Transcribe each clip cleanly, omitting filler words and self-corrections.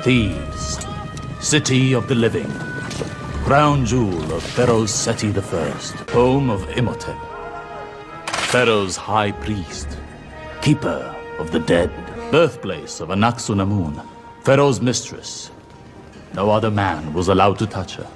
Thebes, city of the living, crown jewel of Pharaoh Seti I, home of Imhotep, Pharaoh's high priest, keeper of the dead, birthplace of Anaxunamun, Pharaoh's mistress. No other man was allowed to touch her.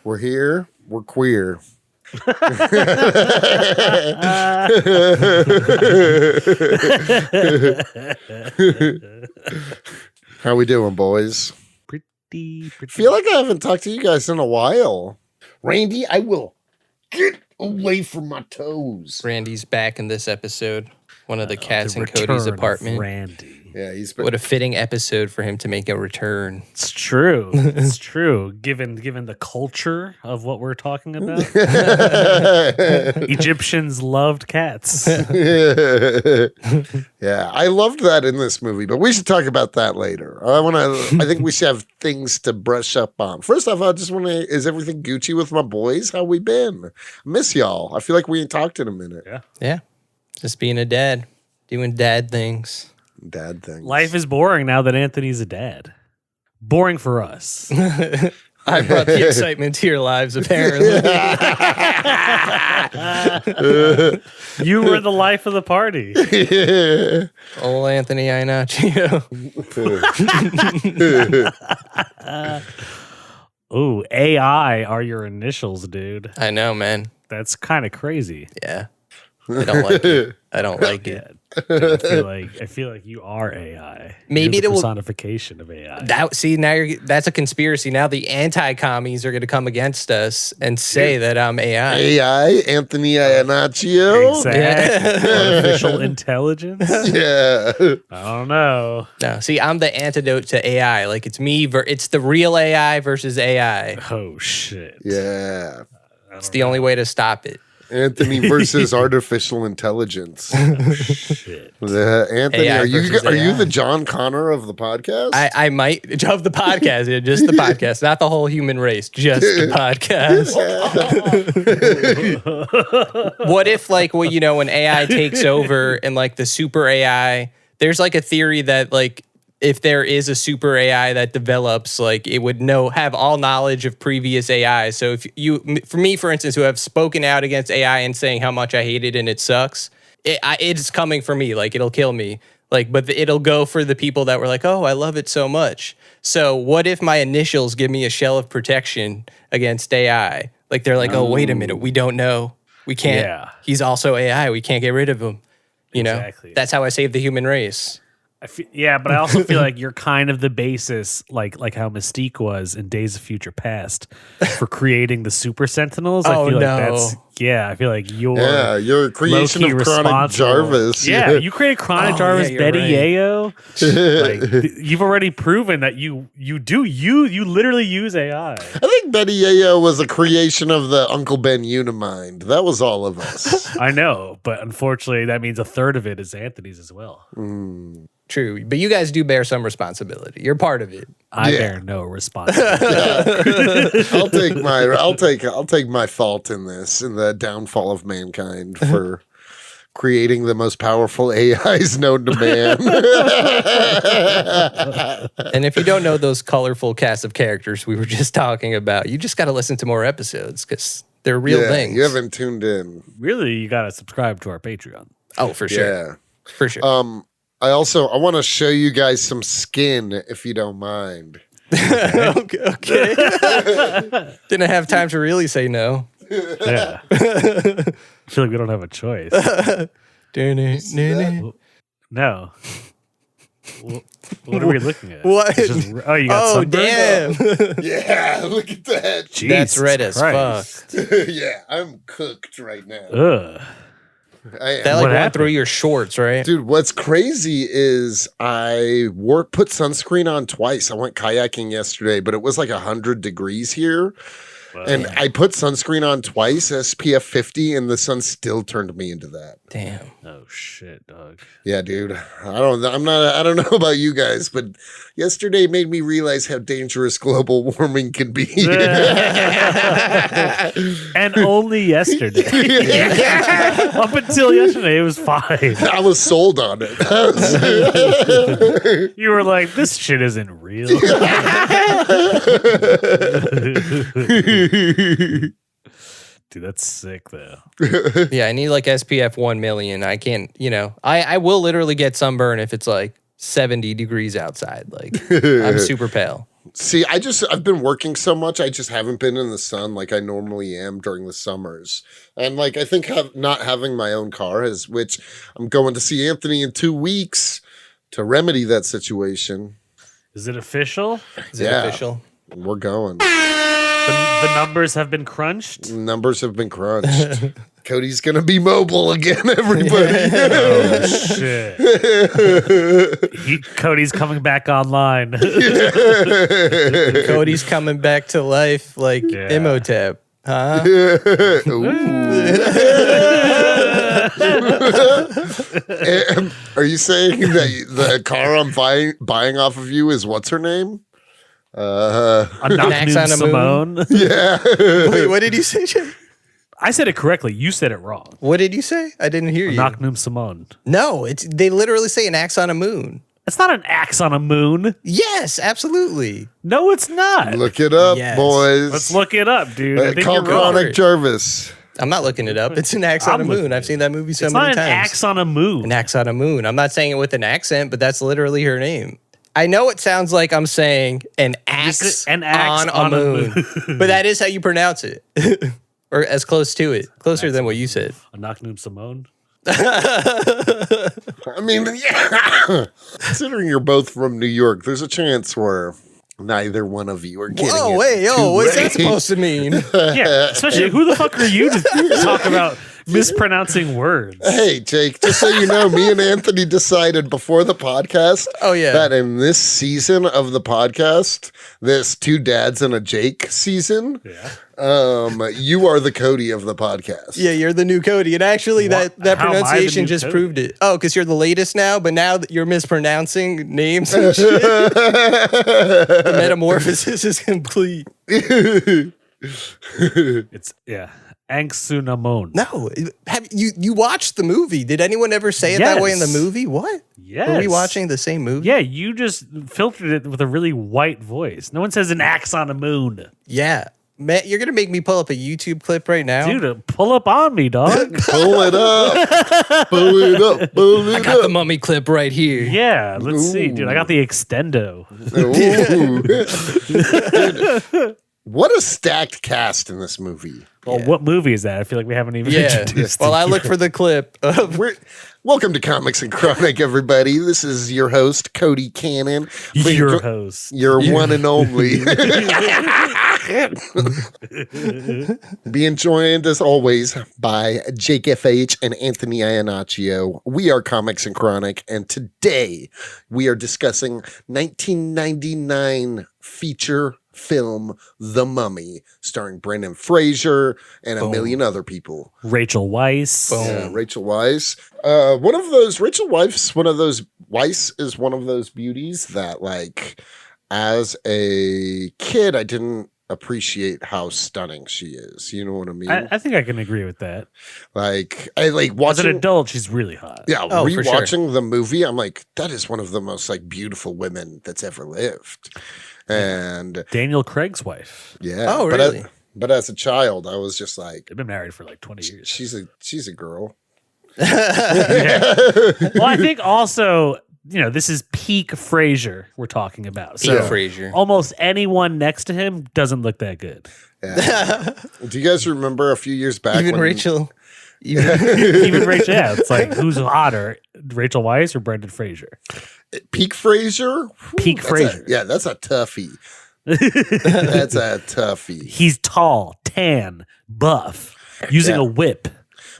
We're here. We're queer. How we doing, boys? Pretty. Feel like I haven't talked to you guys in a while. Randy, I will get away from my toes. Randy's back in this episode. One of the cats The in Cody's return of apartment. Randy. Yeah, he's been. What a fitting episode for him to make a return. It's true. It's true. Given the culture of what we're talking about, Egyptians loved cats. Yeah, I loved that in this movie, but we should talk about that later. I think we should have things to brush up on. First off, I just want to, is everything Gucci with my boys? How we been? I miss y'all. I feel like we ain't talked in a minute. Yeah. Just being a dad. Doing dad things. Dad things. Life is boring now that Anthony's a dad. Boring for us. I brought the excitement to your lives, apparently. You were the life of the party. Old Anthony Iannaccio. Ooh, AI are your initials, dude. I know, man. That's kind of crazy. Yeah. I don't like it. I don't like it. I feel like you are AI. Maybe You're the it will- personification of AI. That's a conspiracy. Now the anti-commies are going to come against us and say that I'm AI. AI, Anthony Iannaccio. Exactly. Artificial intelligence. Yeah. I don't know. No, see, I'm the antidote to AI. Like it's me. It's the real AI versus AI. Oh shit. Yeah. It's the only way to stop it. Anthony versus artificial intelligence. Shit. Anthony, AI are you versus AI. the John Connor of the podcast? I might of the podcast, yeah, just the podcast, not the whole human race, just the podcast. What if, like, well, when AI takes over and like the super AI, there's like a theory that like if there is a super AI that develops, like it would have all knowledge of previous AI. So if for me, for instance, who have spoken out against AI and saying how much I hate it and it sucks, it's coming for me. Like it'll kill me. Like, but it'll go for the people that were like, oh, I love it so much. So what if my initials give me a shell of protection against AI? Like they're like, oh, wait a minute, we don't know. We can't. Yeah. He's also AI. We can't get rid of him. Exactly. That's how I save the human race. But I also feel like you're kind of the basis, like how Mystique was in Days of Future Past, for creating the Super Sentinels. I feel I feel like you're a creation of Chronic Jarvis. Yeah, you created Chronic Jarvis, yeah, Betty right. Yayo. You've already proven that you literally use AI. I think Betty Yayo was a creation of the Uncle Ben Unimind. That was all of us. I know, but unfortunately, that means a third of it is Anthony's as well. True, but you guys do bear some responsibility. You're part of it. I bear no responsibility. I'll take my fault in this, in the downfall of mankind for creating the most powerful AIs known to man. And if you don't know those colorful cast of characters we were just talking about, you just got to listen to more episodes because they're real things. You haven't tuned in. Really, you got to subscribe to our Patreon. Oh, for sure. Yeah. For sure. I want to show you guys some skin, if you don't mind. Okay. Didn't have time to really say no. Yeah. I feel like we don't have a choice. No. What are we looking at? What? Oh, you got sunburn? Damn. Yeah, look at that. Jesus That's red as Christ. fuck. Yeah, I'm cooked right now. Ugh. I, That like What went happened? through your shorts, right? Dude, what's crazy is I put sunscreen on twice. I went kayaking yesterday, but it was like 100 degrees here. And I put sunscreen on twice, SPF 50, and the sun still turned me into that. Damn. Oh shit, dog. Yeah, dude. I don't know about you guys, but yesterday made me realize how dangerous global warming can be. And only yesterday. Up until yesterday, it was fine. I was sold on it. You were like, this shit isn't real. Dude, that's sick though. Yeah, I need like SPF 1 million. I can't, I will literally get sunburn if it's like 70 degrees outside. Like I'm super pale. See, I've been working so much, I just haven't been in the sun like I normally am during the summers. And like, I think not having my own car which I'm going to see Anthony in 2 weeks to remedy that situation. Is it official? Is it Yeah. official? We're going. The numbers have been crunched. Numbers have been crunched. Cody's going to be mobile again, everybody. Oh shit! Cody's coming back online. Cody's coming back to life like Yeah. Imhotep. Huh? Are you saying that the car I'm buying off of you is what's her name? Anaknoom on a Simone. Yeah. Wait, what did you say, Jay? I said it correctly. You said it wrong. What did you say? I didn't hear you. Anaknoom Simone. No, they literally say an axe on a moon. It's not an axe on a moon. Yes, absolutely. No, it's not. Look it up, Yes. boys. Let's look it up, dude. I think Call you're wrong. Chronic Jarvis. I'm not looking it up. It's an axe on a I'm looking moon. it I've seen that movie so It's many not an times. axe on a moon. An axe on a moon. I'm not saying it with an accent, but that's literally her name. I know it sounds like I'm saying an axe, An axe on a moon, but that is how you pronounce it. Or as close to it. Closer than what you said. Anaknoom Simone. I mean, yeah. Considering you're both from New York, there's a chance where neither one of you are getting Whoa, it wait, yo, too what's that right. supposed to mean? Yeah, especially who the fuck are you to talk about mispronouncing words? Hey, Jake, just so you know, me and Anthony decided before the podcast that in this season of the podcast, this Two Dads and a Jake season, you are the Cody of the podcast. Yeah, you're the new Cody. And actually, that How am I the pronunciation new just Cody? proved it. Oh, because you're the latest now, but now that you're mispronouncing names and shit. The metamorphosis is complete. It's Angsunamon. No, have you watched the movie? Did anyone ever say it that way in the Yes. movie? What? Yes. Were we watching the same movie? Yeah, you just filtered it with a really white voice. No one says an axe on a moon. Yeah. Matt, you're gonna make me pull up a YouTube clip right now. Dude, pull up on me, dog. Pull it up. Pull it up. Pull it I got the up. mummy clip right here. Yeah, let's see, dude. I got the extendo. Ooh. Dude, what a stacked cast in this movie. Well, what movie is that? I feel like we haven't even Yeah. introduced Well, it I here. look for the clip of Welcome to Comics and Chronic, everybody. This is your host, Cody Cannon. your host. Your one and only. Being joined, as always, by Jake FH and Anthony Iannaccio. We are Comics and Chronic, and today we are discussing 1999 feature film The Mummy, starring Brendan Fraser and a million other people. Rachel Weisz. Yeah, Rachel Weisz. Rachel Weisz is one of those beauties that, like, as a kid, I didn't appreciate how stunning she is. You know what I mean? I think I can agree with that. Like, I like As watching. an adult, she's really hot. Yeah, Oh, for sure. rewatching the movie, I'm like, that is one of the most like beautiful women that's ever lived. And Daniel Craig's wife. yeah, Oh, really? But as a child, I was just like, They've been married for like 20 years. she's a girl. Well, I think also this is peak Fraser we're talking about. Peak So Fraser. almost anyone next to him doesn't look that good. Yeah. Do you guys remember a few years back Even when Rachel. Even Rachel, yeah, it's like who's hotter, Rachel Weisz or Brendan Fraser? peak Fraser? Peak Fraser. That's a toughie. That's a toughie. He's tall, tan, buff, using a whip.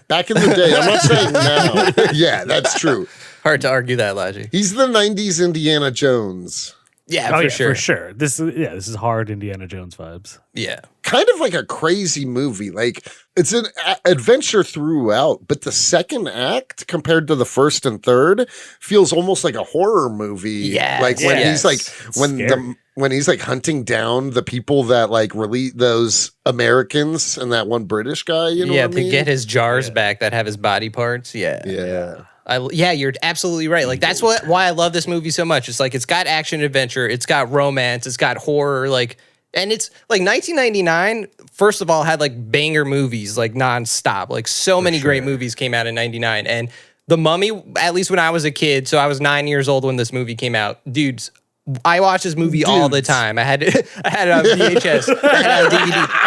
Back in the day, I'm not saying now. Yeah, that's true. Hard to argue that logic. He's the 90s Indiana Jones. Yeah, For sure. This is hard Indiana Jones vibes. Yeah. Kind of like a crazy movie. Like it's an adventure throughout, but the second act compared to the first and third feels almost like a horror movie. Yes, like when he's like scary. when he's like hunting down the people that like release those Americans and that one British guy. You know what I mean? To get his jars back that have his body parts. Yeah. Yeah. You're absolutely right. Like that's why I love this movie so much. It's like it's got action adventure, it's got romance, it's got horror, and it's like 1999, first of all, had like banger movies like nonstop. Like so many great movies came out in 99. And The Mummy, at least when I was a kid, so I was 9 years old when this movie came out. Dudes, I watched this movie all the time. I had it on VHS, I had it on DVD.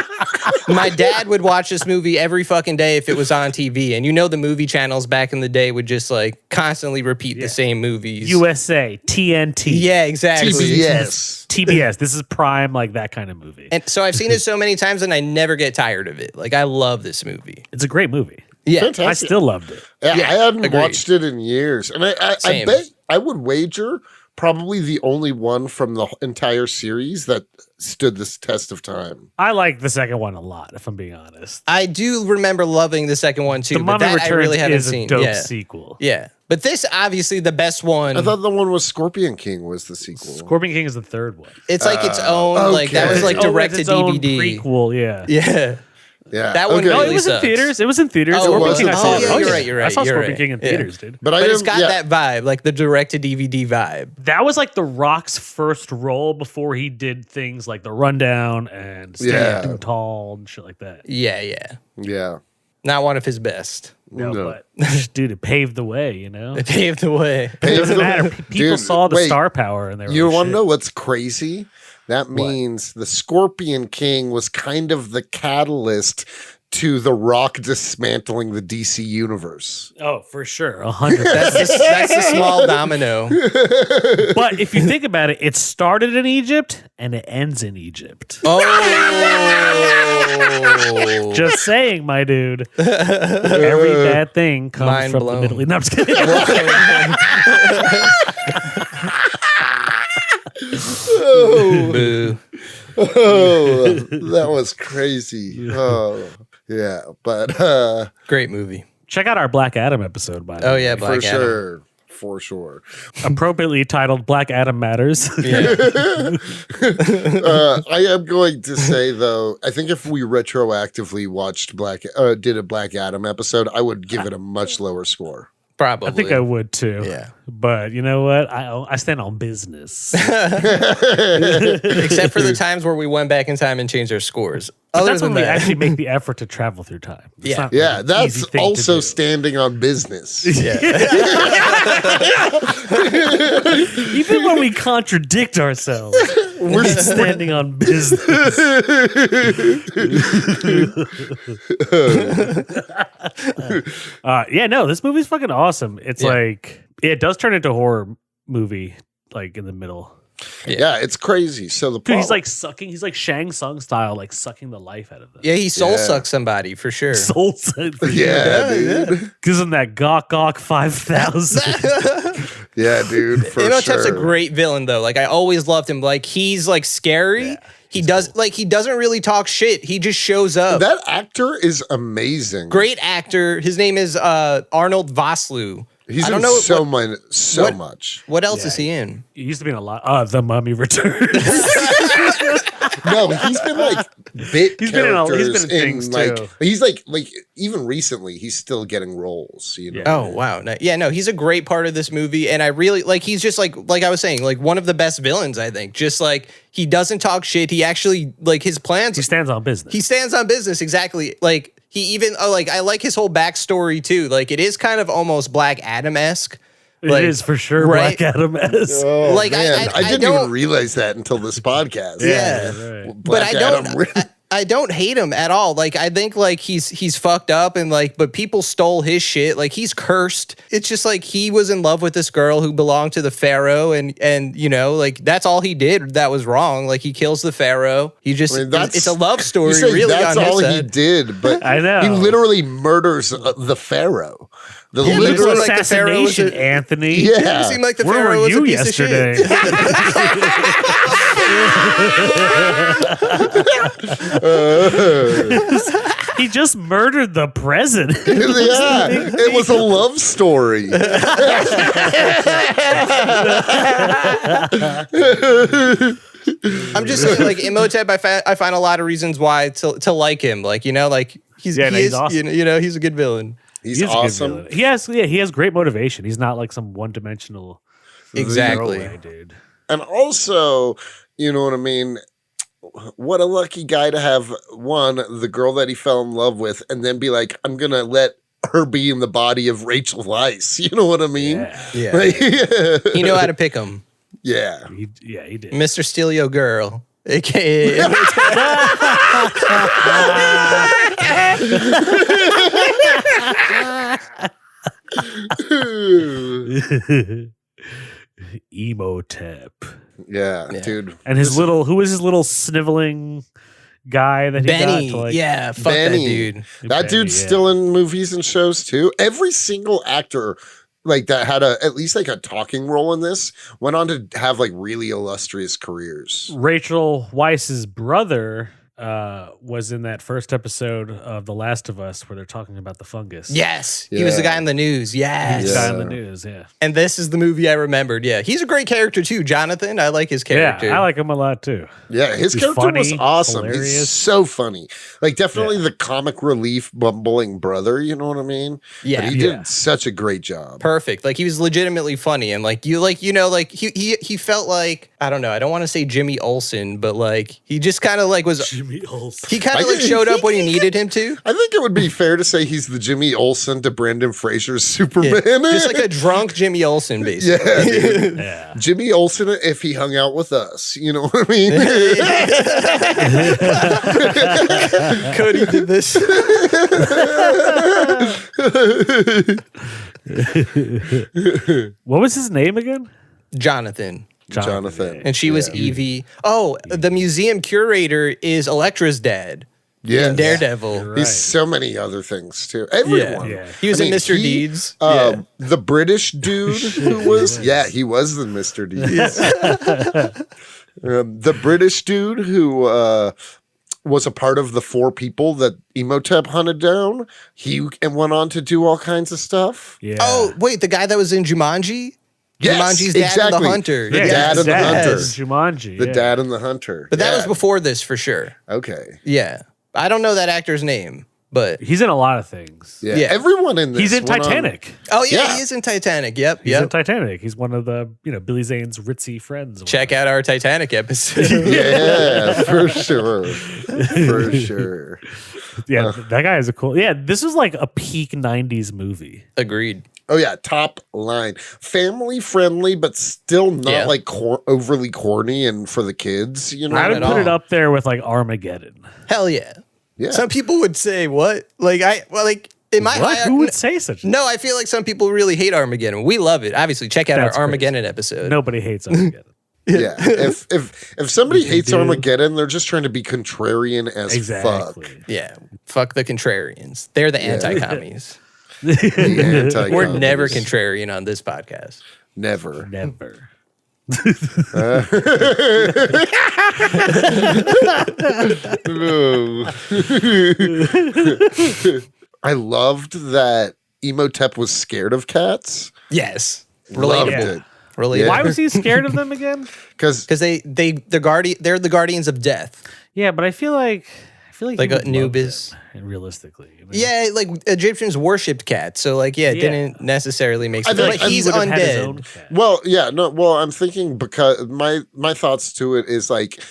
My dad would watch this movie every fucking day if it was on TV. And the movie channels back in the day would just like constantly repeat the same movies. USA, TNT. Yeah, exactly. TBS. This is prime, like that kind of movie. And so I've seen it so many times and I never get tired of it. Like I love this movie. It's a great movie. Yeah. Fantastic. I still loved it. Yeah, I hadn't agreed. watched it in years. And I Same. bet I would wager probably the only one from the entire series that stood this test of time. I like the second one a lot, if I'm being honest. I do remember loving the second one too, The but Mummy that I Returns really haven't is seen. a dope Yeah. sequel. Yeah. But this obviously the best one. I thought the one was Scorpion King was the sequel. Scorpion King is the third one. It's like its own, like that okay. was like It's direct to its own DVD. prequel, yeah. Yeah. Yeah, That one okay. No, really it was in sucks. theaters. It was in theaters. Oh, Scorpion was King, it? I saw Oh, it. yeah, you're right, you're I right, saw you're Scorpion right. King in Yeah. theaters, dude. But But it's got yeah. that vibe, like the direct to DVD vibe. That was like The Rock's first role before he did things like The Rundown and Standing Tall and shit like that. Yeah, yeah. Yeah. Not one of his best. No, No. but dude, it paved the way, you know? It paved the way. It doesn't matter. People saw the star power and they were You like, want to shit. know what's crazy? That means the Scorpion King was kind of the catalyst to The Rock dismantling the DC universe. Oh, for sure. 100%. That's the small domino. But if you think about it, it started in Egypt and it ends in Egypt. Oh. Just saying, my dude. Every bad thing comes Mind from blown. the Middle East. No, I'm just kidding. Boo. Oh, that was crazy. Oh, yeah. But Great movie. Check out our Black Adam episode, by the Oh way. yeah, for Black Adam. sure. For sure. Appropriately titled Black Adam Matters. Yeah. I am going to say though, I think if we retroactively watched did a Black Adam episode, I would give it a much lower score. Probably. I think I would too. Yeah. But you know what? I stand on business. Except for the times where we went back in time and changed our scores. But Other that's when than we that, actually make the effort to travel through time. It's Yeah. not Yeah, like an that's easy thing to also do. standing on business. yeah. Even when we contradict ourselves, we're standing on business. Yeah, no, this movie's fucking awesome. It's like it does turn into a horror movie, like in the middle. Yeah, it's crazy. So the Dude, he's plot- like sucking. He's like Shang Tsung style, like sucking the life out of them. Yeah, he soul Yeah. sucks somebody for sure. Soul suck. yeah, dude. Gives him that gawk 5,000. Yeah, dude. For Imhotep's sure. a great villain though. Like I always loved him. Like he's like scary. He doesn't really talk shit. He just shows up. That actor is amazing. Great actor. His name is Arnold Vosloo. He's I don't in know so what- much. What else is he in? He used to be in a lot. The Mummy Returns. No, he's been like bit He's been in characters things, like too. he's like even recently he's still getting roles. You know. Yeah. Oh wow. No, he's a great part of this movie. And I really like he's just like I was saying, like one of the best villains, I think. Just like he doesn't talk shit. He actually like his plans. He stands on business. He stands on business, exactly. Like he even I like his whole backstory too. Like it is kind of almost Black Adam-esque. It is for sure right? Black Adam as. Oh, Like, man. I didn't don't- even realize that until this podcast. Yeah. Right. But Black I don't. Adam. I don't hate him at all. Like, I think like he's fucked up and like, but people stole his shit. Like, he's cursed. It's just like he was in love with this girl who belonged to the pharaoh, and you know, like that's all he did that was wrong. Like, he kills the pharaoh. He just it's a love story. You say really, that's on his all he side. did, but I know. he literally murders the pharaoh. The Yeah, It's literal, like the Pharaoh was assassination, a- Anthony. yeah. It seemed like the Where pharaoh were was a you piece yesterday? of shit. He just murdered the president. Yeah, it was a love story. I'm just saying, like Imhotep, I find a lot of reasons why to like him. Like, you know, like he's awesome. you know, he's a good villain. He's He is a good awesome. villain. He has great motivation. He's not like some one-dimensional Exactly. throwaway dude. And also, you know what I mean? What a lucky guy to have the girl that he fell in love with, and then be like, I'm going to let her be in the body of Rachel Weisz. You know what I mean? Yeah, Like, He knew how to pick him. yeah. he did. Mr. Steal Your Girl, aka Imhotep. Yeah, Yeah. dude. And who was his little sniveling guy that he Benny. got to like? Yeah, fuck Benny. that dude. That Benny, dude's yeah. still in movies and shows too. Every single actor like that had at least like a talking role in this went on to have like really illustrious careers. Rachel Weisz's brother was in that first episode of The Last of Us where they're talking about the fungus. Yes, he was the Yeah. guy in the news. Yes, He's Yeah. on the news. Yeah, and this is the movie I remembered. Yeah, he's a great character too, Jonathan. I like his character. yeah, I like him a lot too. Yeah, his He's character was funny, awesome. He's hilarious. so funny. Like definitely the comic relief bumbling brother, you know what I mean? Yeah. But he did such a great job. Perfect. Like he was legitimately funny, and like he felt like, I don't know. I don't want to say Jimmy Olsen, but like he just kind of like was. Jimmy Olsen. He kind of like showed up when you needed him to. I think it would be fair to say he's the Jimmy Olsen to Brendan Fraser's Superman. Just like a drunk Jimmy Olsen, basically. yeah, dude. Yeah. Jimmy Olsen if he hung out with us. You know what I mean? Cody did this. What was his name again? Jonathan. Jonathan. And she was Evie. Oh, the museum curator is Electra's dad. Yeah. In Daredevil. Right. He's so many other things too. Everyone. Yeah. He was I in mean, Mr. Deeds. The British dude who was, he was the Mr. Deeds. The British dude who was a part of the 4 people that Imhotep hunted down. He went on to do all kinds of stuff. Yeah. Oh, wait, the guy that was in Jumanji? Yes, Jumanji's dad and the exactly. hunter. The yeah, dad his and the hunter. is Jumanji. The yeah. dad and the hunter. But that Yeah. was before this for sure. Okay. Yeah. I don't know that actor's name, but He's in a lot of things. Yeah. Yeah. Everyone in this. He's in went on- Titanic. oh yeah, Yeah. he is in Titanic. Yep. He's in Yep. Titanic. He's one of the Billy Zane's ritzy friends. or Check out our Titanic episode. Yeah, for sure. For sure. whatever. Yeah, that guy is a cool. Yeah, this was like a peak '90s movie. Agreed. Oh yeah, top line. Family friendly, but still not Yeah. like overly corny and for the kids, you know? I would at put it all. up there with like Armageddon. Hell yeah. Yeah. Some people would say what? Like in my What? Who would say such? No, I feel like some people really hate Armageddon. We love it. Obviously, check out That's our Armageddon episode. Nobody hates Armageddon. Yeah. If somebody hates do. Armageddon, they're just trying to be contrarian as Exactly. fuck. Yeah. Fuck the contrarians. They're the anti-commies. The We're never anti-commies. contrarian on this podcast. Never. Never. I loved that Imhotep was scared of cats. Yes. Loved Relatable. it. Relatable. Why was he scared of them again? Because Because they're the guardians of death. Yeah, but I feel like Like he would love Anubis. them, and realistically, Yeah, like Egyptians worshipped cats, so like it didn't necessarily make sense. feel But like he's would have had his own undead. cat. well, yeah, no, well, I'm thinking because my thoughts to it is like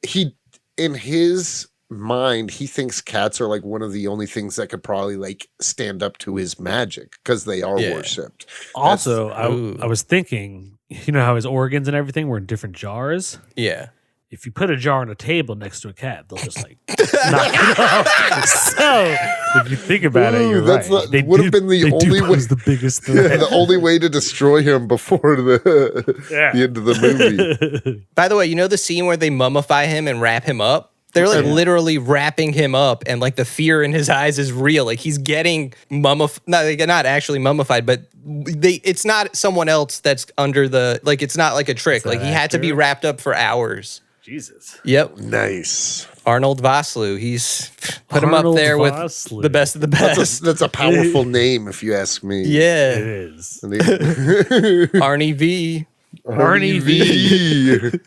he in his mind, he thinks cats are like one of the only things that could probably like stand up to his magic because they are worshipped. Also, I was thinking, you know how his organs and everything were in different jars? Yeah. If you put a jar on a table next to a cat, they'll just like knock it off. So if you think about it, you're that's right. not- would have been the only way. The biggest threat. The only way to destroy him before the end of the movie. By the way, you know the scene where they mummify him and wrap him up? They're like literally wrapping him up, and like the fear in his eyes is real. Like he's getting not actually mummified, but it's not someone else that's under the, like it's not like a trick. Like he had to be wrapped up for hours. Jesus. Yep. Nice. Arnold Vosloo. He's put him up there with the best of the best. That's a powerful name, if you ask me. Yeah. It is. Arnie V. Arnie V.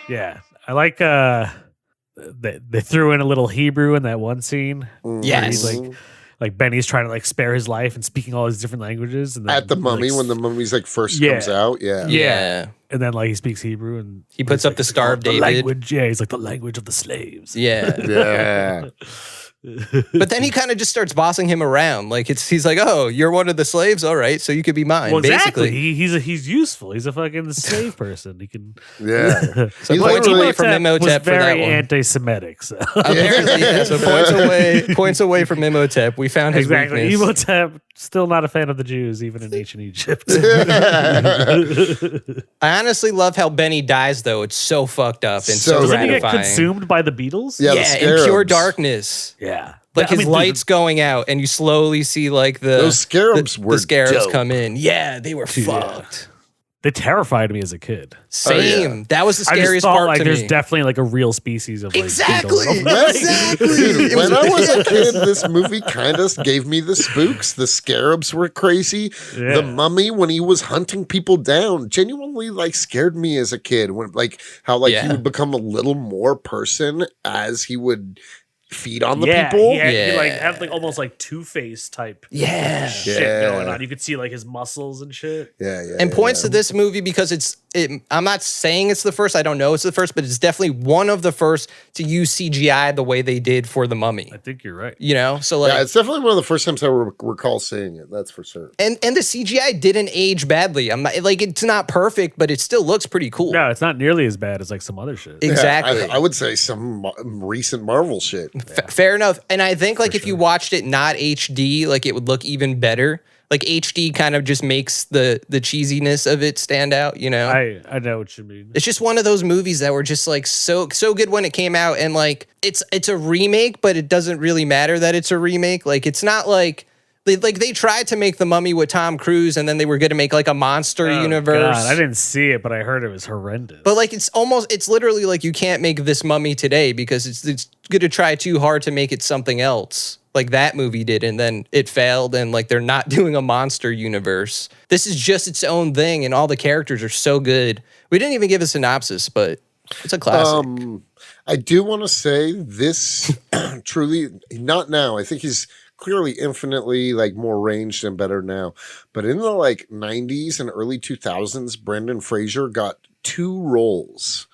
Yeah. I like they threw in a little Hebrew in that one scene. Yes. He's like Benny's trying to like spare his life and speaking all these different languages. And then, At the mummy, when the mummy's like first comes out. Yeah. And then like he speaks Hebrew and He puts up the Star of David. Language. Yeah, he's like the language of the slaves. Yeah. Yeah. But then he kind of just starts bossing him around. Like he's like, oh, you're one of the slaves? All right, so you could be mine. Well, exactly. Basically. He's useful. He's a fucking slave person. He can. Yeah. So He's points literally- away from Imhotep was for that very one. anti-Semitic. So. Apparently, yeah. So points away from Imhotep. We found his Exactly. weakness. Imhotep still not a fan of the Jews, even in ancient Egypt. I honestly love how Benny dies, though. It's so fucked up and So so Doesn't he get gratifying. consumed by the beetles? Yeah, the Yeah, in pure scarabs. darkness. Yeah. Like I his mean, lights going out, and you slowly see like Those scarabs were the scarabs dope. come in. Yeah, they were fucked. They terrified me as a kid. Same. That was the I just scariest thought part like to there's me. definitely like a real species of like Exactly. beetle. Dude, when I was a kid, this movie kind of gave me the spooks. The scarabs were crazy. Yeah. The mummy, when he was hunting people down, genuinely like scared me as a kid. When like how like he would become a little more person as he would feed on the people. He like had like almost like Two-Face type shit going on. You could see like his muscles and shit. Yeah, yeah. And points to this movie because I'm not saying it's the first. I don't know it's the first, but it's definitely one of the first to use CGI the way they did for The Mummy. I think you're right. You know? So like, Yeah, it's definitely one of the first times I recall seeing it. That's for certain. and the CGI didn't age badly. I'm not like, it's not perfect, but it still looks pretty cool. No, it's not nearly as bad as like some other shit. Exactly. Yeah, I would say some recent Marvel shit. Fair enough. And I think like if you watched it not HD, like it would look even better. Like HD kind of just makes the cheesiness of it stand out, you know? I know what you mean. It's just one of those movies that were just like so good when it came out, and like it's a remake, but it doesn't really matter that it's a remake. Like it's not like they tried to make The Mummy with Tom Cruise, and then they were going to make like a monster universe. God, I didn't see it, but I heard it was horrendous. But like it's literally like you can't make this Mummy today because it's going to try too hard to make it something else. Like that movie did, and then it failed, and like they're not doing a monster universe. This is just its own thing, and all the characters are so good. We didn't even give a synopsis, but it's a classic. I do want to say this truly, not now. I think he's clearly infinitely like more ranged and better now. But in the like 90s and early 2000s, Brendan Fraser got 2 roles.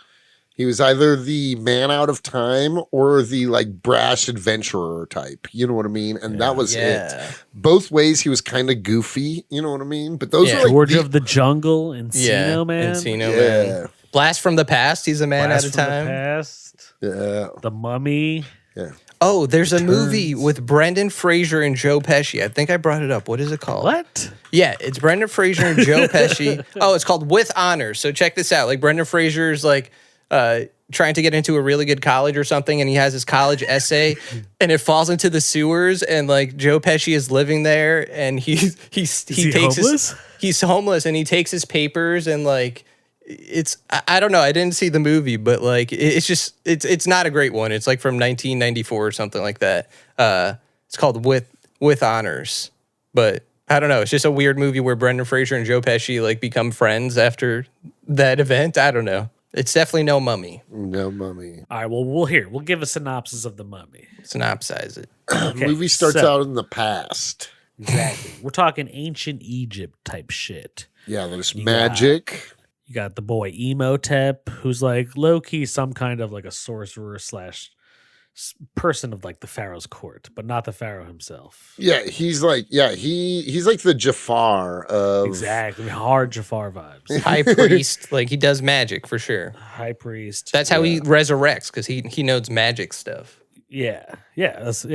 He was either the man out of time or the like brash adventurer type. You know what I mean? And that was it. Both ways he was kind of goofy. You know what I mean? But those are like George of the Jungle, Encino Man. Encino Man. Blast from the Past. He's a man Blast out of from time. The Past. Yeah. The Mummy. Yeah. Oh, there's a movie with Brendan Fraser and Joe Pesci. I think I brought it up. What is it called? What? Yeah, it's Brendan Fraser and Joe Pesci. Oh, it's called With Honors. So check this out. Like Brendan Fraser's like trying to get into a really good college or something, and he has his college essay, and it falls into the sewers, and like Joe Pesci is living there, and he takes homeless? He's homeless, and he takes his papers, and like I don't know. I didn't see the movie, but like it's not a great one. It's like from 1994 or something like that. It's called With Honors, but I don't know. It's just a weird movie where Brendan Fraser and Joe Pesci like become friends after that event. I don't know. It's definitely no Mummy. No Mummy. All right, well, we'll give a synopsis of The Mummy. Synopsize it. The movie starts out in the past. Exactly. We're talking ancient Egypt type shit. Yeah, there's magic. You You got the boy Imhotep, who's like low key some kind of like a sorcerer slash person of like the pharaoh's court, but not the pharaoh himself. Yeah, he's like the Jafar of Exactly, hard Jafar vibes. High priest, like he does magic for sure. High priest. That's how he resurrects because he knows magic stuff. Yeah. He has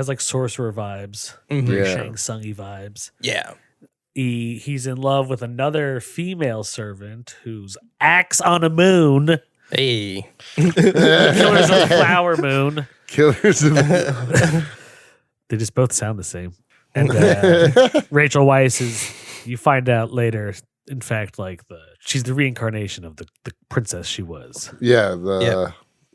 like sorcerer vibes, Shang Tsung-y vibes. Yeah. He's in love with another female servant who's axe on a moon. Hey. Killers of the Flower Moon. Killers of They just both sound the same. And Rachel Weisz is, you find out later, in fact, like she's the reincarnation of the princess she was. Yeah,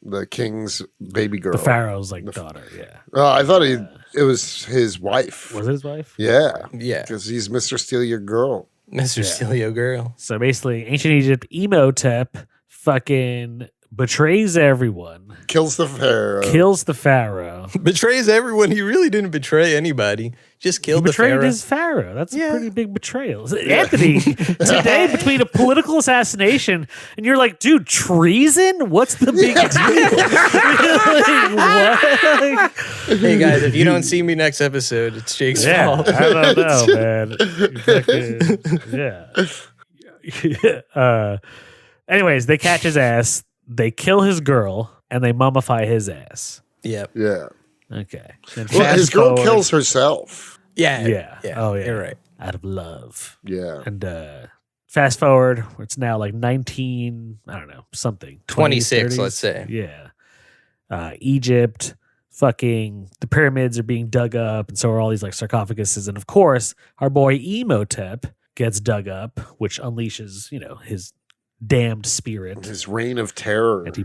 the king's baby girl. The pharaoh's like daughter, yeah. Oh, I thought it was his wife. Was it his wife? Yeah. Yeah. Because he's Mr. Steal Your Girl. Mr. Steelio Girl. So basically, ancient Egypt, Imhotep fucking betrays everyone. Kills the pharaoh. Kills the pharaoh. Betrays everyone. He really didn't betray anybody. Just killed the Betrayed pharaoh. his pharaoh. That's a pretty big betrayal. Anthony, today between a political assassination and you're like, dude, treason? What's the big deal? Like, what? Hey guys, if you don't see me next episode, it's Jake's fault. I don't know, man. Anyways, they catch his ass, they kill his girl, and they mummify his ass. Yep. Yeah. Okay. Well, his girl kills herself. Yeah. Oh, yeah. You're right. Out of love. Yeah. And fast forward, it's now like 19, I don't know, something. 26, 30s? let's say. Yeah. Egypt, fucking, the pyramids are being dug up, and so are all these like sarcophaguses. And of course, our boy Imhotep gets dug up, which unleashes, his damned spirit. His reign of terror. And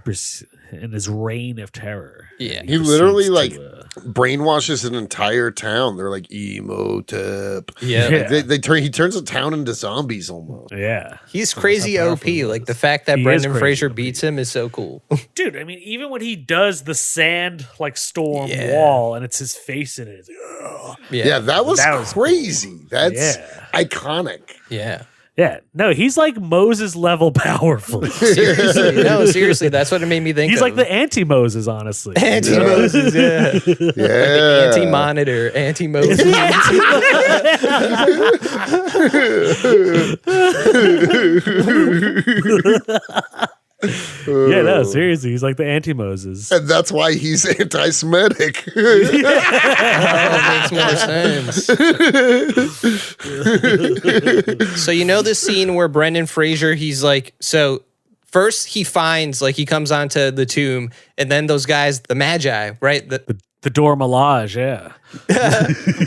his reign of terror. Yeah. He literally brainwashes an entire town. They're like Imhotep. Yeah. He turns a town into zombies almost. Yeah. He's crazy OP. Like the fact that Brendan Fraser beats him is so cool. Dude, I mean, even when he does the sand like storm wall and it's his face in it. It's like, yeah, that was crazy. Cool. That's iconic. Yeah. Yeah, no, he's like Moses level powerful. Seriously, that's what it made me think. He's like the anti-Moses, honestly. Anti-Moses, yeah. Yeah. Anti-monitor, anti-Moses. Yeah, no, seriously, he's like the anti-Moses. And that's why he's anti-Semitic. Makes more sense. So the scene where Brendan Fraser, he's like, so first he finds, like he comes onto the tomb, and then those guys, the Magi, right? The Dora Milaje, yeah.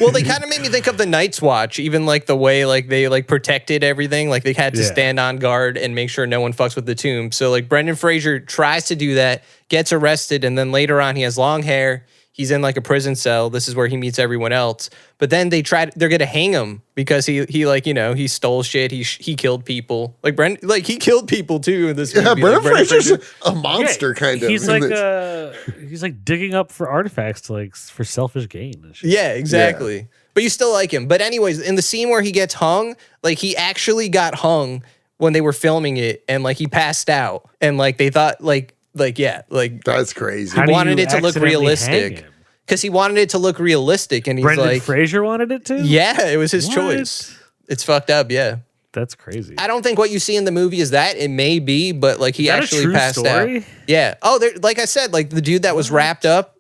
Well, they kind of made me think of the Night's Watch, even like the way like they like protected everything. Like they had to stand on guard and make sure no one fucks with the tomb. So like Brendan Fraser tries to do that, gets arrested, and then later on he has long hair. He's in like a prison cell. This is where he meets everyone else. But then they're going to hang him because he like, he stole shit. He killed people. Like he killed people too in this movie. Yeah, Brendan Like, Fraser's a monster kind of. He's like digging up for artifacts to like for selfish gain and shit. Yeah, exactly. Yeah. But you still like him. But anyways, in the scene where he gets hung, like he actually got hung when they were filming it, and like he passed out, and like they thought like that's crazy. He wanted it to look realistic because he wanted it to look realistic, and he's Brendan Fraser wanted it to. Yeah, it was his choice. It's fucked up. Yeah, that's crazy. I don't think what you see in the movie is that. It may be, but like he actually passed out. Yeah. Oh, like I said, like the dude that was wrapped up,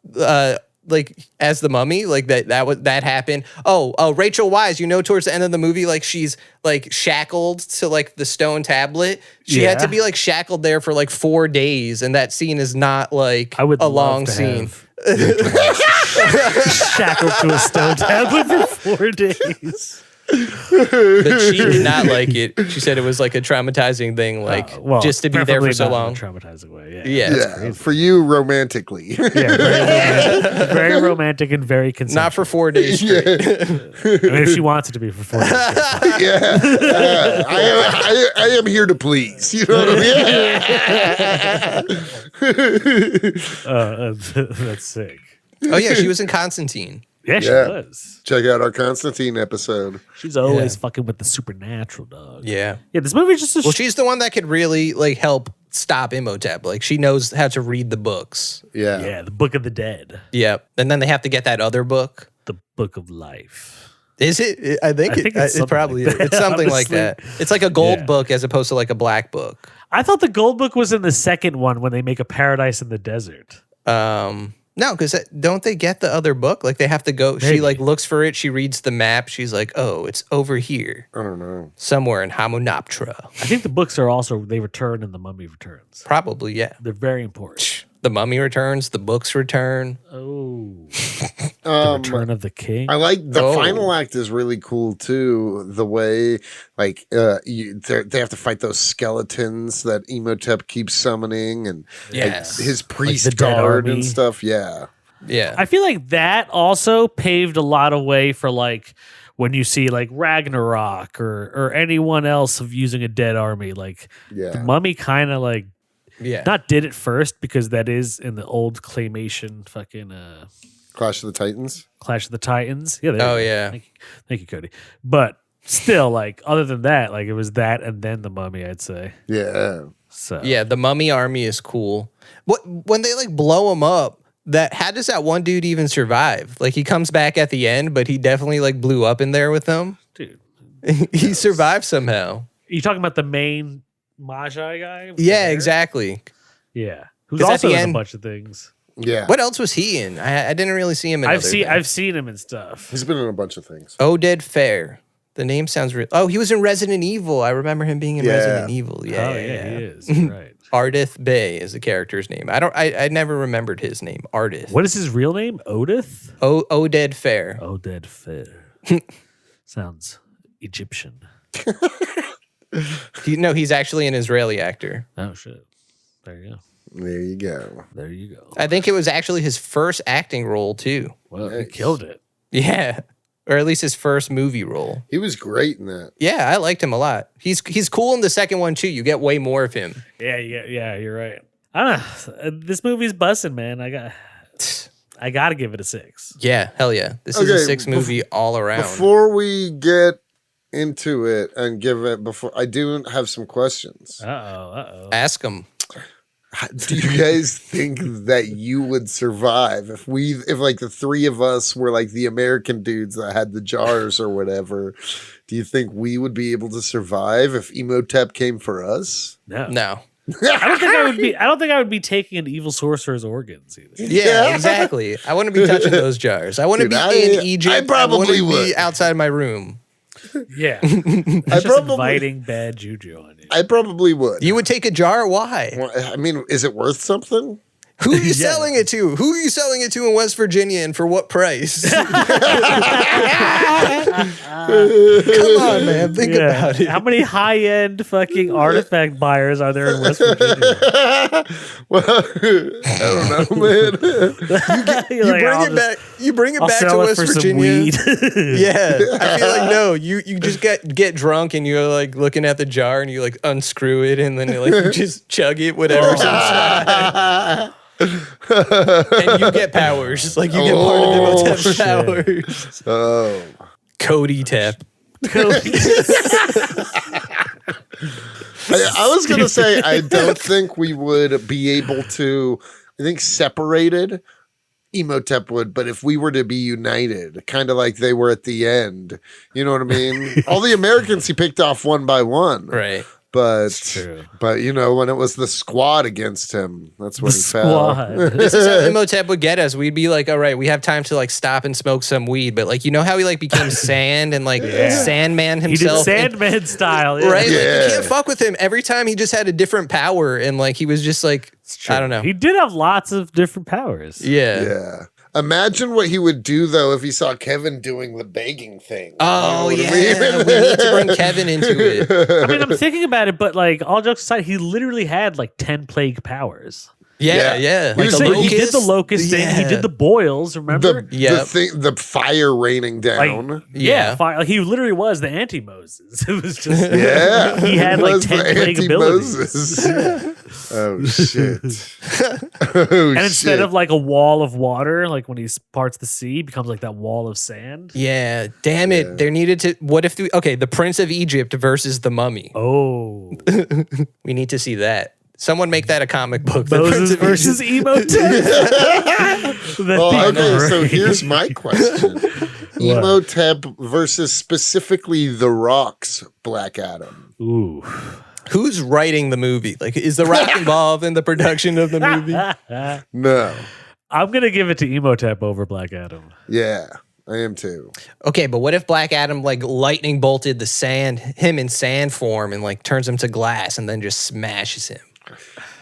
like as the mummy, like that happened. Oh, Rachel Weisz, towards the end of the movie, like she's like shackled to like the stone tablet. She had to be like shackled there for like 4 days, and that scene is not like a long scene. Shackled to a stone tablet for 4 days. But she did not like it. She said it was like a traumatizing thing, like just to be there for so long. In a traumatizing way, yeah. For you, romantically. Very romantic and very consensual. Not for 4 days straight. I mean, if she wants it to be for 4 days. I am here to please. You know what I mean? That's sick. Oh yeah, she was in Constantine. Yeah, she Yeah. does. Check out our Constantine episode. She's always fucking with the supernatural, dog. Yeah. Yeah, this movie is just a Well, she's the one that could really like help stop Imhotep. Like she knows how to read the books. yeah, the Book of the Dead, Yep. And then they have to get that other book. the Book of Life. Is it? I think it's it something probably like is. that, It's something like honestly. that. It's like a gold Yeah. book as opposed to like a black book. I thought the Gold Book was in the second one when they make a paradise in the desert. No, because don't they get the other book? Like they have to go. She Maybe. like looks for it. She reads the map. She's like, oh, it's over here I don't know. somewhere in Hamunaptra. I think the books are also they return and the Mummy returns. Probably, yeah. They're very important. The mummy returns. The books return. Oh, the Return of the King. I like the Oh. final act is really cool too. The way like they have to fight those skeletons that Imhotep keeps summoning and Yes. his priest the dead guard army. and stuff. Yeah. Yeah. I feel like that also paved a lot of way for like when you see like Ragnarok or anyone else of using a dead army. Like the Yeah. Mummy kind of like yeah. not did it first because that is in the old claymation fucking Clash of the Titans. Clash of the Titans. Yeah. there Oh, you go. yeah. Thank you, Cody. But still, like other than that, like it was that and then the Mummy. I'd say Yeah. so. Yeah, the mummy army is cool. What when they like blow him up? That how does that one dude even survive? Like he comes back at the end, but he definitely like blew up in there with them. Dude, He survived somehow. you talking about the main Magi guy? with the Yeah, hair? exactly. Yeah, who's 'Cause at also the in end- a bunch of things. Yeah. What else was he in? I didn't really see him in. I've seen him and stuff. He's been in a bunch of things. Oded Fair. The name sounds real. Oh, he was in Resident Evil. I remember him being in Yeah. Resident Evil. Yeah, Oh yeah, he is. You're right. Ardith Bay is the character's name. I never remembered his name. Ardith. What is his real name? Odith? Oded Fair. Oded Fair. Sounds Egyptian. He's actually an Israeli actor. Oh shit. There you go. There you go. There you go. I think it was actually his first acting role too. Well, he Nice. killed it. Yeah. Or at least his first movie role. He was great in that. Yeah, I liked him a lot. He's cool in the second one too. You get way more of him. Yeah, you're right. I don't know. This movie's busting, man. I gotta give it a 6. Yeah, hell yeah. This is a Okay, 6 movie all around. Before we get into it and give it I do have some questions. Uh-oh. Ask him. Do you guys think that you would survive if like the three of us were like the American dudes that had the jars or whatever? Do you think we would be able to survive if Imhotep came for us? No. No. I don't think I would be taking an evil sorcerer's organs either. Yeah, exactly. I wouldn't be touching those jars. I wouldn't Dude, be in Egypt. I probably wouldn't be would. outside my room. Yeah. I It's just probably- inviting bad juju on you. I probably would. You would take a jar? Why? Well, I mean, is it worth something? Who are you selling it to? Who are you selling it to in West Virginia and for what price? Come on, man. Think about it. How many high-end fucking artifact buyers are there in West Virginia? Well, I don't know, man. You bring it I'll back to sell it West for Virginia. some weed. Yeah, I feel like no. You just get drunk and you're like looking at the jar and you like unscrew it and then you just chug it, whatever's inside. And you get powers, like you get part of Imhotep's shit. powers. Oh, Cody Tep. I was gonna say I don't think we would be able to. I think separated, Imhotep would, but if we were to be united, kind of like they were at the end, you know what I mean? All the Americans he picked off one by one, Right. but true. you know when it was the squad against him, that's when The he fell. squad. This is how Imhotep would get us. We'd be like, all right, we have time to like stop and smoke some weed, but like you know how he like became sand and like Sandman He did himself. Sandman style. Yeah. Right? Like, Yeah. you can't fuck with him. Every time he just had a different power and like he was just like I don't know. He did have lots of different powers. Yeah. Yeah. Imagine what he would do though if he saw Kevin doing the begging thing. Oh You know yeah. what I mean? We need to bring Kevin into it. I mean, I'm thinking about it, but like all jokes aside, he literally had like 10 plague powers. Yeah, Yeah. yeah. He was Like the he did the locust thing. He Yeah. did the boils. Remember? The fire raining down. Like, Yeah. fire, like he literally was the anti-Moses. It was just Yeah, he had like was 10 the plague anti-Moses. abilities. Oh shit! Oh, And instead shit. of like a wall of water, like when he parts the sea, it becomes like that wall of sand. Yeah, damn it. Yeah. There needed to. What if the Prince of Egypt versus the Mummy? Oh, We need to see that. Someone make that a comic book. The Prince Moses of versus Imhotep. That'd Well, be okay, so great. here's my question: Imhotep versus specifically The Rock's Black Adam. Ooh. Who's writing the movie? Like, is The Rock involved in the production of the movie? No, I'm gonna give it to Imhotep over Black Adam. yeah, I am too. Okay, but what if Black Adam like lightning bolted him in sand form, and like turns him to glass, and then just smashes him?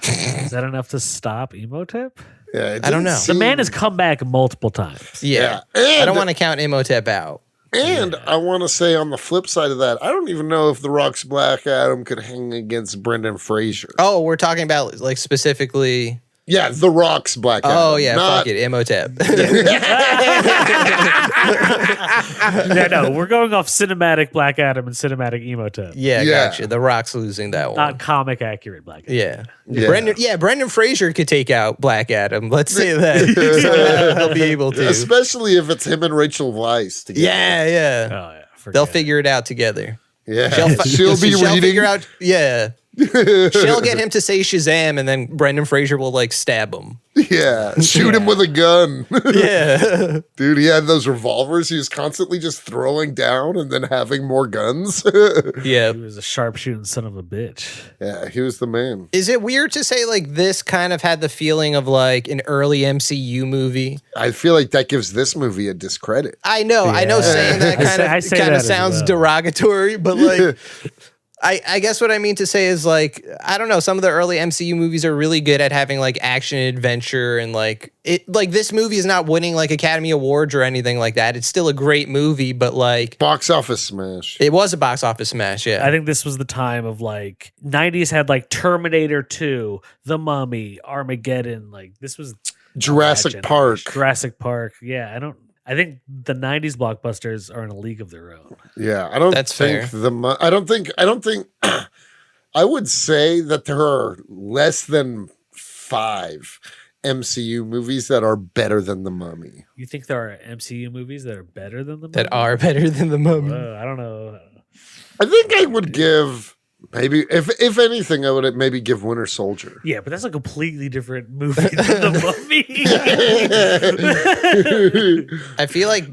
Is that enough to stop Imhotep? Yeah, it I don't didn't know. The seem- man has come back multiple times. Yeah, Yeah. I don't want to count Imhotep out. And I want to say on the flip side of that, I don't even know if The Rock's Black Adam could hang against Brendan Fraser. Oh, we're talking about like specifically. Yeah, The Rock's Black Adam. Oh yeah, not, fuck it, Imhotep. No, we're going off cinematic Black Adam and cinematic Imhotep. Yeah, Yeah. gotcha. The Rock's losing that one. Not comic accurate Black Adam. Yeah. Yeah. Brendan Fraser could take out Black Adam. Let's say that. So he'll be able to. Especially if it's him and Rachel Weisz together. Yeah, yeah. Oh yeah. forget They'll it. figure it out together. Yeah. She'll She'll reading. figure out. Yeah. She'll get him to say Shazam, and then Brendan Fraser will like stab him. Yeah. Shoot him with a gun. Yeah. Dude, he had those revolvers he was constantly just throwing down and then having more guns. Yeah. He was a sharpshooting son of a bitch. Yeah, he was the man. Is it weird to say like this kind of had the feeling of like an early MCU movie? I feel like that gives this movie a discredit. I know Yeah. saying that I say kind that of as sounds well. derogatory, but like I guess what I mean to say is like I don't know, some of the early MCU movies are really good at having like action and adventure, and like this movie is not winning like Academy Awards or anything like that. It's still a great movie, but like Box office smash. it was a box office smash, yeah. I think this was the time of like 90s had like Terminator 2, The Mummy, Armageddon. Like this was Jurassic that Park. generation. Jurassic Park. Yeah, I think the 90s blockbusters are in a league of their own. Yeah, I don't That's think fair. I don't think I would say that there are less than 5 MCU movies that are better than The Mummy. You think there are MCU movies that are better than the that Mummy? are better than the Mummy. I don't know. I think I would give maybe if anything I would maybe give Winter Soldier. Yeah, but that's a completely different movie than the Mummy. I feel like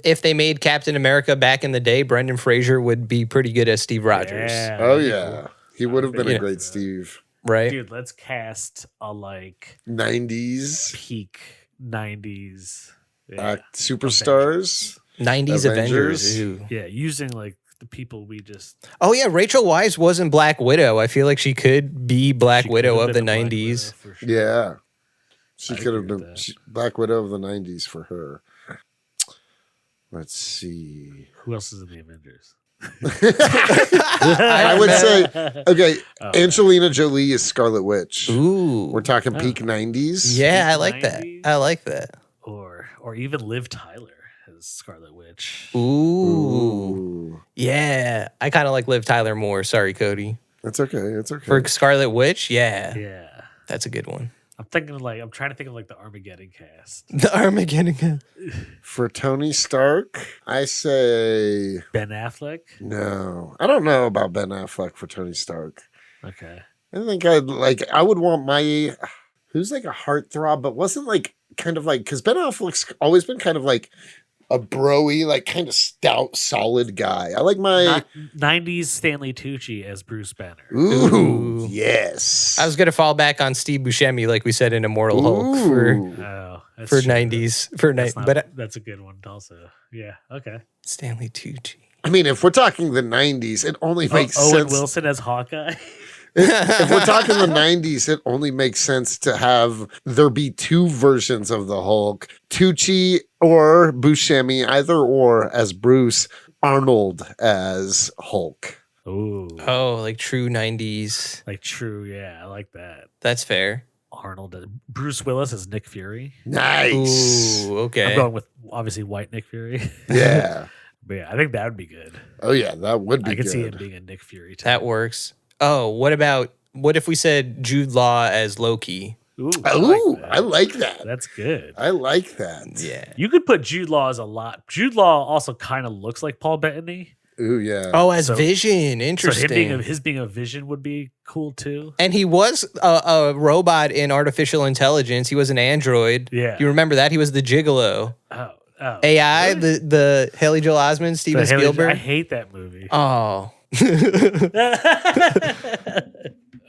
if they made Captain America back in the day, Brendan Fraser would be pretty good as Steve Rogers. Yeah. Oh yeah. He would have been Yeah. a great Steve. Right? Dude, let's cast a like 90s peak 90s. Yeah. superstars. 90s Avengers. Avengers. Ooh. Yeah, using like the people we just Oh yeah, Rachel Weisz wasn't Black Widow. I feel like she could be Black she Widow could've of the been a Black 90s. Widow for sure. Yeah. She I could have agree with been that. Black Widow of the 90s for her. Let's see. Who else is in the Avengers? I would say, okay, Oh, Angelina Jolie is Scarlet Witch. Ooh. We're talking peak 90s. Yeah, I like that. 90s? I like that. or even Liv Tyler as Scarlet Witch. Ooh. Ooh. Yeah. I kind of like Liv Tyler more. Sorry, Cody. It's okay. It's okay. For Scarlet Witch, yeah. Yeah. That's a good one. I'm trying to think of like the Armageddon cast. The Armageddon. For Tony Stark, I say Ben Affleck. no. I don't know about Ben Affleck for Tony Stark. Okay. I think I would want my who's like a heartthrob, but wasn't like kind of like because Ben Affleck's always been kind of like a broy, like kind of stout, solid guy. I like my 90s Stanley Tucci as Bruce Banner. ooh, yes. I was going to fall back on Steve Buscemi, like we said in Immortal Hulk for Ooh. Oh, that's for true. 90s. For That's, night, but that's a good one also. Yeah. Okay. Stanley Tucci. I mean, if we're talking the 90s, it only makes Owen sense. Wilson as Hawkeye. If we're talking the 90s, it only makes sense to have there be 2 versions of the Hulk, Tucci or Buscemi, either or as Bruce, Arnold as Hulk. Ooh. Oh, like true 90s. Like true. Yeah. I like that. That's fair. Arnold. Bruce Willis as Nick Fury. Nice. Ooh, okay. I'm going with obviously white Nick Fury. Yeah. But yeah, I think that would be good. Oh yeah, that would be I could good. see him being a Nick Fury type. That works. Oh, what if we said Jude Law as Loki? Ooh, I like that. That's good. I like that. Yeah. You could put Jude Law as a lot. Jude Law also kind of looks like Paul Bettany. Ooh, yeah. Oh, as So- Vision. So Interesting. his being a Vision would be cool too. And he was a robot in artificial intelligence. He was an android. Yeah. You remember that? He was the gigolo. Oh. AI, really? the Haley Joel Osment, Steven The Haley- Spielberg. I hate that movie. Oh.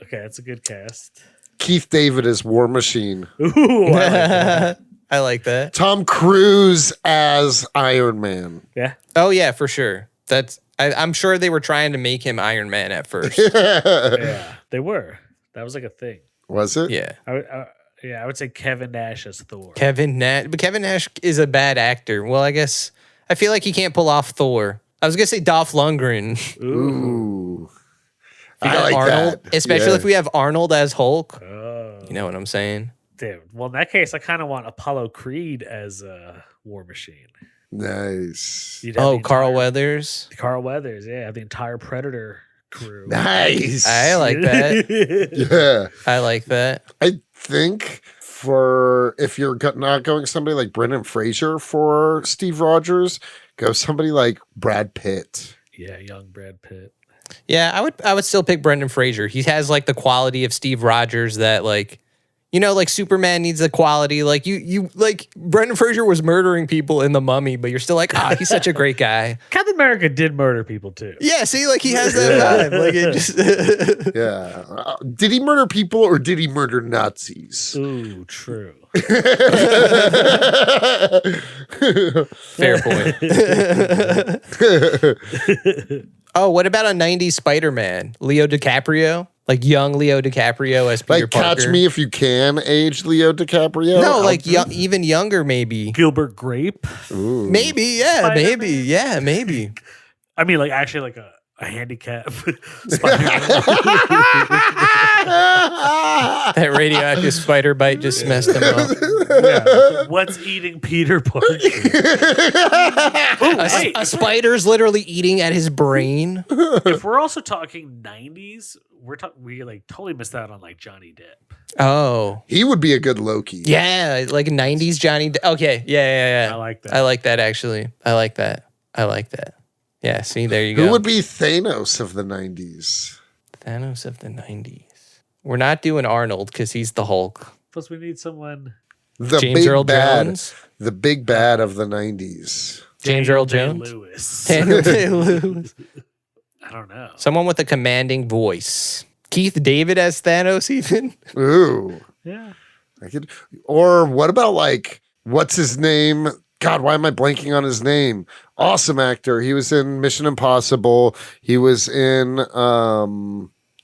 Okay, that's a good cast. Keith David as War Machine. Ooh, I like that. I like that. Tom Cruise as Iron Man. Yeah. Oh yeah, for sure. I'm sure they were trying to make him Iron Man at first. Yeah, they were. That was like a thing. Was it? Yeah. I would say Kevin Nash as Thor. Kevin Nash. But Kevin Nash is a bad actor. Well, I guess I feel like he can't pull off Thor. I was gonna say Dolph Lundgren. Ooh. We I got like Arnold, that. especially Yeah. if we have Arnold as Hulk. Oh, You know what I'm saying? dude. Well, in that case, I kind of want Apollo Creed as War Machine. Nice. You'd have Oh, the Carl entire- Weathers. Carl Weathers. Yeah, the entire Predator crew. Nice. I like that. Yeah. I like that. I think for if you're not going somebody like Brendan Fraser for Steve Rogers, go somebody like Brad Pitt. Yeah, young Brad Pitt. Yeah, I would still pick Brendan Fraser. He has like the quality of Steve Rogers that like, you know, like Superman needs the quality. Like you like Brendan Fraser was murdering people in The Mummy, but you're still like, he's such a great guy. Captain America did murder people too. Yeah, see, like he has that vibe. Like it just Yeah. Did he murder people or did he murder Nazis? Ooh, true. fair point. Oh, what about a 90s Spider-Man? Leo DiCaprio? Like young Leo DiCaprio as Peter Like Parker? Catch Me If You Can age Leo DiCaprio? No, like even younger maybe. Gilbert Grape. Ooh. Maybe, yeah, Spider-Man? maybe. Yeah, maybe. I mean, like actually, like a handicap Spider-Man. That radioactive spider bite just messed him up. Yeah. What's eating Peter Parker? Ooh, hey, A spider's literally eating at his brain. if we're also talking 90s, we like totally missed out on like Johnny Depp. Oh. He would be a good Loki. Yeah, like 90s Johnny. Okay, yeah. I like that. I like that actually. I like that. Yeah, see, there you go. Who would be Thanos of the 90s? Thanos of the 90s? We're not doing Arnold because he's the Hulk. Plus, we need someone. The James big Earl bad. Jones? The big bad of the 90s. James Earl Daniel Jones? Day-Lewis. Daniel Day-Lewis. I don't know. Someone with a commanding voice. Keith David as Thanos even? Ooh. Yeah. I could, or what about like, what's his name? God, why am I blanking on his name? Awesome actor. He was in Mission Impossible. He was in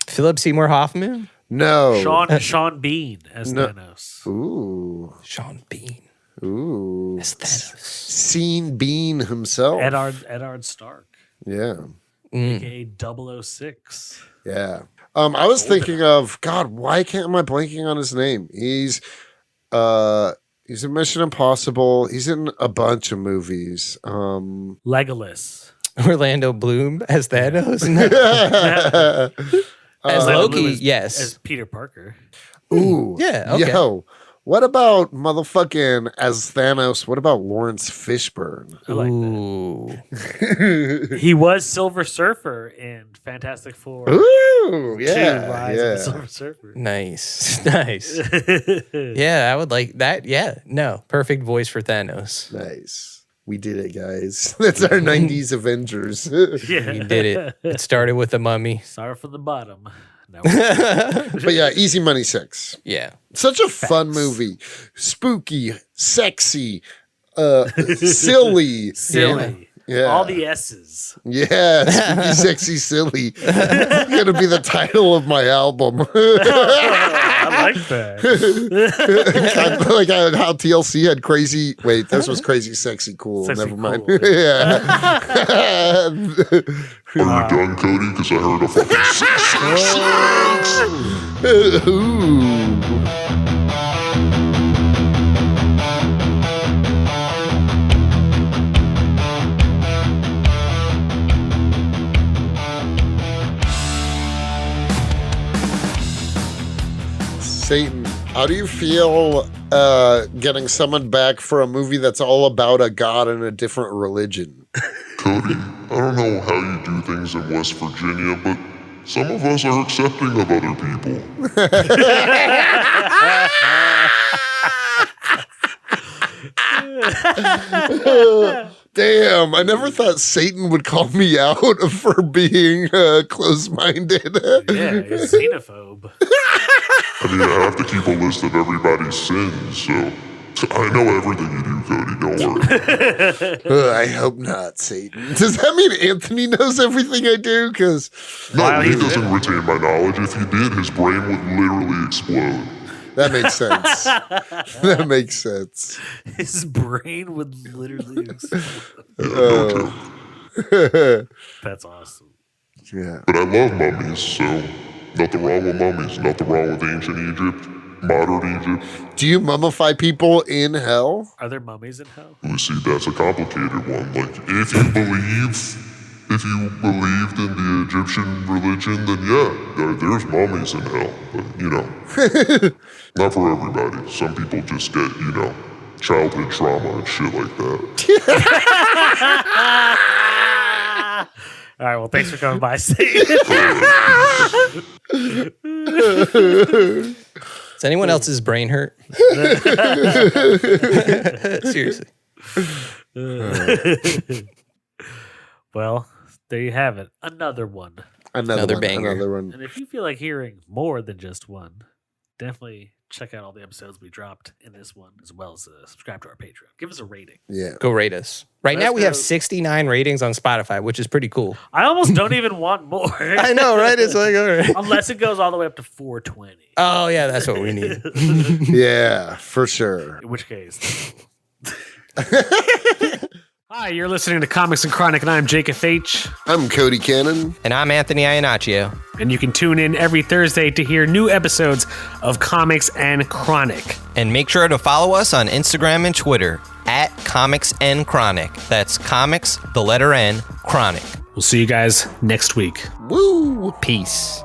Philip Seymour Hoffman? no. Sean Bean as No. Thanos. Ooh. Sean Bean Ooh. as Thanos. Sean Bean himself. Edard Stark, Yeah. aka 006. Yeah. I was thinking of God, why am I blanking on his name? He's in Mission Impossible. He's in a bunch of movies. Legolas. Orlando Bloom as Thanos? No. As Orlando Loki, Bloom as yes. Peter Parker. Ooh. Yeah, okay. Yo, what about motherfucking as Thanos? What about Lawrence Fishburne? I like Ooh. that. He was Silver Surfer in Fantastic Four. Ooh, 2, yeah, Rise of the yeah. Silver Surfer. Nice. Nice. Yeah, I would like that. Yeah. No. Perfect voice for Thanos. Nice. We did it, guys. That's our 90s Avengers. Yeah. We did it. It started with the mummy. Sorry from the bottom. No. But yeah, Easy Money 6. Yeah. Such a fun movie. Spooky, sexy, silly. Silly. Yeah. All the S's. Yeah, spooky, sexy, silly. It's going to be the title of my album. I like that. Kind of like how TLC had crazy. Wait, this was crazy, sexy, cool. Sexy, Never mind. cool. Yeah. Are you done, Cody? Because I heard a fucking six. Ooh. Satan, how do you feel getting summoned back for a movie that's all about a god and a different religion? Cody, I don't know how you do things in West Virginia, but some of us are accepting of other people. Damn, I never thought Satan would call me out for being close-minded. Yeah, he's xenophobe. I mean, I have to keep a list of everybody's sins, so I know everything you do, Cody, don't worry. I hope not, Satan. Does that mean Anthony knows everything I do? Because No, he doesn't retain my knowledge. If he did, his brain would literally explode. that makes sense. That makes sense. His brain would literally explode. No joke. That's awesome. Yeah. But I love mummies, so nothing wrong with mummies. Nothing wrong with ancient Egypt, modern Egypt. Do you mummify people in hell? Are there mummies in hell? You see, that's a complicated one. Like, if you believed in the Egyptian religion, then yeah, there's mummies in hell. But, not for everybody. Some people just get, childhood trauma and shit like that. All right, well, thanks for coming by, Satan. Does anyone else's brain hurt? Seriously. Well, there you have it. Another one. Another banger. Another one. And if you feel like hearing more than just one, definitely check out all the episodes we dropped in this one, as well as subscribe to our Patreon. Give us a rating. Yeah. Go rate us. Right now we have 69 ratings on Spotify, which is pretty cool. I almost don't even want more. I know, right? It's like, all right. Unless it goes all the way up to 420. Oh, yeah, that's what we need. Yeah, for sure. In which case. Hi, you're listening to Comics and Chronic, and I'm Jacob H. I'm Cody Cannon. And I'm Anthony Iannaccio. And you can tune in every Thursday to hear new episodes of Comics and Chronic. And make sure to follow us on Instagram and Twitter at Comics N Chronic. That's Comics, the letter N, Chronic. We'll see you guys next week. Woo! Peace.